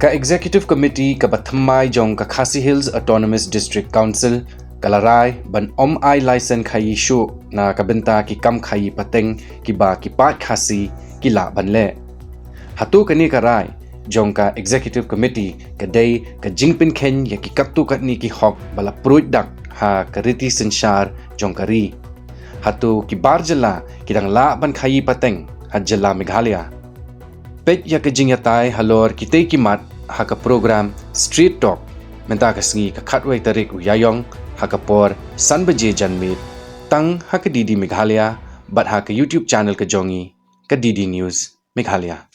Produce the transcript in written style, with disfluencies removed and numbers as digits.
Ka Executive Committee ka Bathamai jong ka Khasi Hills Autonomous District Council kalarai ban ai license Khaii shu na kabenta ki kam Khaii Pateng ki ba ki pat Khasi ki la ban le. Hato kani karai jong ka Executive Committee ka day ka jingpin ken ya ki kaptu kat ni ki hok bala pruit dak ha kariti senshar jong kari. Hato ki bar Jylla ki dang la ban Khaii Pateng ha Jylla Meghalaya. Peit ya ka jingiatai halor kitay kimat ha ka program Street Talk menta ka sngi ka khatway tarik uyayong ha ka por san baje janmiet tang ha ka DD Meghalaya bat ha ka YouTube channel ka jongi ka DD News Meghalaya.